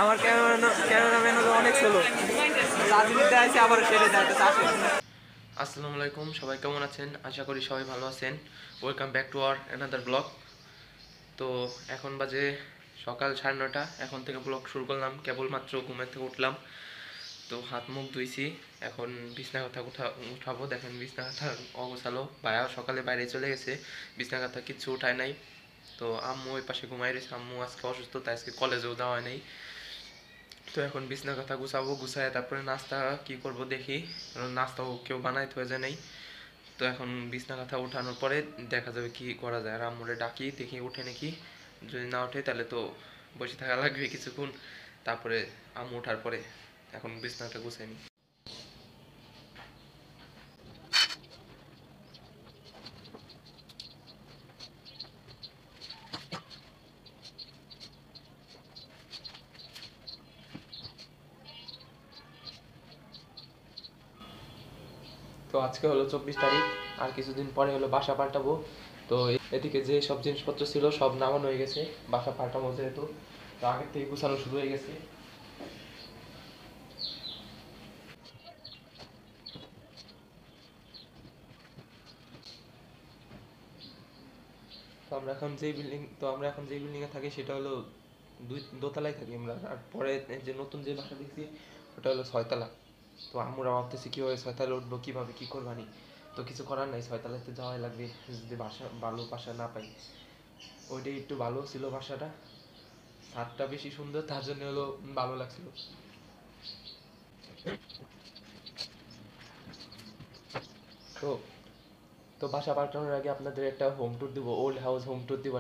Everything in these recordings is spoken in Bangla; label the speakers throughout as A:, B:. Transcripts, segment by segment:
A: আমার ক্যামেরাম্যান হলো অনেক স্লো। আবার সেরে যায়। আসসালামু আলাইকুম, সবাই কেমন আছেন? আশা করি সবাই ভালো আছেন। Welcome back to our another blog. তো এখন বাজে সকাল 9:30। এখন থেকে ব্লগ শুরু করলাম। কেবলমাত্র ঘুমের থেকে উঠলাম, তো হাত মুখ ধুইছি। এখন বিছনা কাঁথা উঠাবো। দেখেন বিছনা কাঁথা অগোছালো। ভাইয়া সকালে বাইরে চলে গেছে, বিছনা কাঁথা কিচ্ছু উঠায় নাই। তো আম্মু ওই পাশে ঘুমাই রয়েছে। আম্মু আজকে অসুস্থ, তাই আজকে কলেজেও যাওয়া হয় নাই। তো এখন বিছনা কথা গুছাবো, গুছায় তারপরে নাস্তা কি করব দেখি, কারণ নাস্তাও কেউ বানাইতে হয়ে যায় নাই। তো এখন বিছনা কথা উঠানোর পরে দেখা যাবে কি করা যায়। আর আম্মুরে ডাকি, দেখি উঠে নাকি। যদি না ওঠে তাহলে তো বসে থাকা লাগবে কিছুক্ষণ। তারপরে আম্মু ওঠার পরে এখন বিছনাটা গুছাই নি। তো আজকে হলো 24 তারিখ, আর কিছুদিন পরে হলো বাসা পাল্টাবো। তো এদিকে যে সব জিনিসপত্র ছিল সব নামানো হয়ে গেছে, বাসা পাল্টাবো যেহেতু, তো আগের থেকে গুছানো শুরু হয়ে গেছে। তো আমরা এখন যে বিল্ডিং এ থাকি সেটা হলো দোতলায় থাকি আমরা। আর পরে যে নতুন যে বাসা দেখছি ওটা হলো 6তলা। তো আমরা ভাবতেছি কিভাবে 6তলায় উঠবো, কিভাবে কি করবানি। তো কিছু করার নাই, 6তলাতে যাওয়াই লাগবে। যদি ভালো বাসা না পাই, ওইটাই একটু ভালো ছিল বাসাটা, ছাদটা বেশি সুন্দর, তার জন্য হলো ভালো লাগছিল। তো তো বাসা পাল্টানোর আগে আপনাদের একটা হোম ট্যুর দিব, ওল্ড হাউস হোম ট্যুর দিব।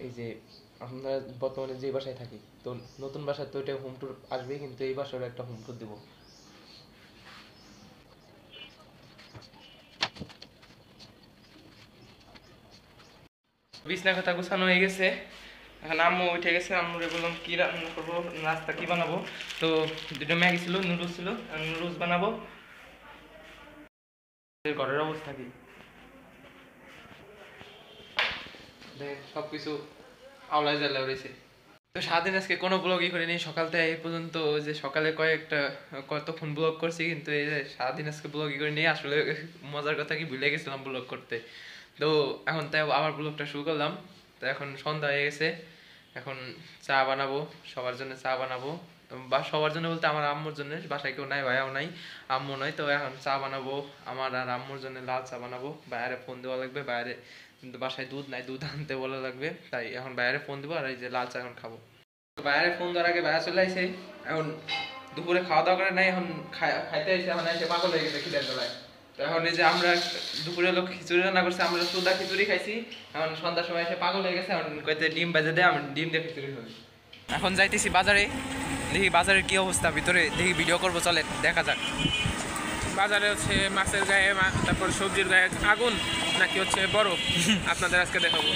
A: এই যে আমরা বর্তমানে যে বাসায় থাকি, তো নতুন বাসায় তো এটা হোম ট্যুর আসবে, কিন্তু এই বাসার একটা হোম ট্যুর দিব। বিছনা খাতা গুছানো হয়ে গেছে। এখন আম্মু উঠে গেছে। আম্মুরে বললাম কি রান্না করবো, নাস্তা কি বানাবো। তো দুটো ম্যাগি ছিল, নুডলস ছিল, নুডলস বানাবো। ঘরের অবস্থা কি সবকিছু আওলায় জ্বালা রয়েছে। তো সারাদিন আজকে কোনো ব্লগই করিনি, সকাল থেকে এই পর্যন্ত। যে সকালে কতক্ষণ ব্লগ করছি, কিন্তু এই যে সারাদিন আজকে ব্লগই করিনি। আসলে মজার কথা কি, ভুলে গেছিলাম ব্লগ করতে। তো এখন তাই আবার ব্লগটা শুরু করলাম। তো এখন সন্ধ্যা হয়ে গেছে, এখন চা বানাবো, সবার জন্য চা বানাবো। বা সবার জন্য বলতে আমার আম্মুর জন্য, বাসায় কেউ নাই, ভাইয়াও নাই, আম্মু নয়। তো এখন চা বানাবো আমার আর আম্মুর জন্য, লাল চা বানাবো। বাইরে ফোন দেওয়া লাগবে, বাইরে কিন্তু বাসায় দুধ নাই, দুধ আনতে বলা লাগবে। তাই এখন বাইরে ফোন দেবো, আর এই যে লাল চা এখন খাবো। বাইরে ফোন দেওয়ার আগে বাইরে চলে আসে। এখন দুপুরে খাওয়া দাওয়া করে নাই, এখন খাইতে এসে এখন এসে পাগল হয়ে গেছে খিদের বেলায়। তো এখন এই যে আমরা দুপুরে লোক খিচুড়ি রান্না করছি, আমরা সুদা খিচুড়ি খাইছি। এখন সন্ধ্যার সময় এসে পাগল হয়ে গেছে, এখন কইতে ডিম ভেজে দেয়, আমি ডিম দিয়ে খিচুড়ি খাবি। এখন যাইতেছি বাজারে, দেখি বাজারের কি অবস্থা, ভিতরে দেখি ভিডিও করবো, চলে দেখা যাক।
B: বাজারে হচ্ছে মাছের গায়ে, তারপর সবজির গায়ে আগুন নাকি হচ্ছে বরফ, আপনাদের আজকে দেখাবো।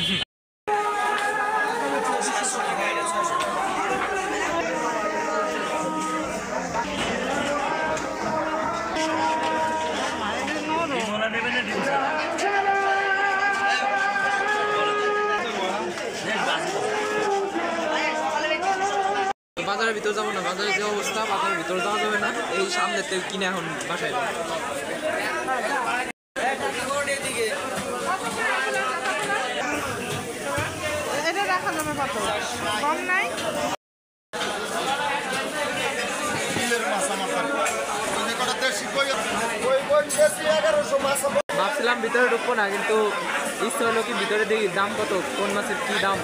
A: বাজারের ভিতরে যাবো না, বাজারের যে অবস্থা, বাজারের ভিতরে যাওয়া যাবে না। এই সামনে তেল কিনে এখন বাসায় যাবো।
C: এটা রাখা যাবে কত কম নাই।
A: ভাবছিলাম ভিতরে ঢুকবো না, কিন্তু ইচ্ছা হলো কি ভিতরে দেখি দাম কত, কোন মাছের কি দাম।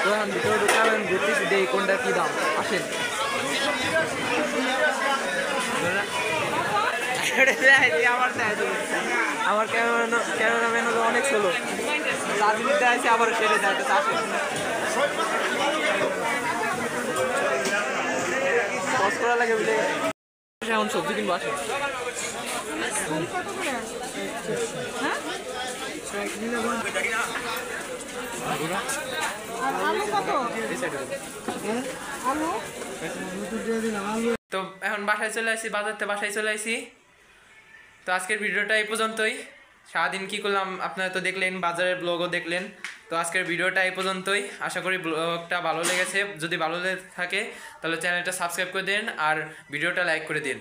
A: তো এখন ভিতরে ঢুকলাম, আমি ঘুরতেছি, দেখি কোনটা কি দাম। আসেন। আমার ক্যামেরাম্যান হলো অনেক স্লো, চার্জ নিতে আসে আবার সেরে যায়। তো আসেন, পজ করা লাগে বলে এখন সবজি কিনবো। আসেন। তো এখন বাসায় চলে আসি, বাসায় চলে আসি। তো আজকের ভিডিওটা এই পর্যন্তই। সারাদিন কি করলাম আপনারা তো দেখলেন, বাজারের ব্লগও দেখলেন। তো আজকের ভিডিওটা এই পর্যন্তই, আশা করি ব্লগটা ভালো লেগেছে। যদি ভালো লেগে থাকে তাহলে চ্যানেলটা সাবস্ক্রাইব করে দিন আর ভিডিওটা লাইক করে দিন।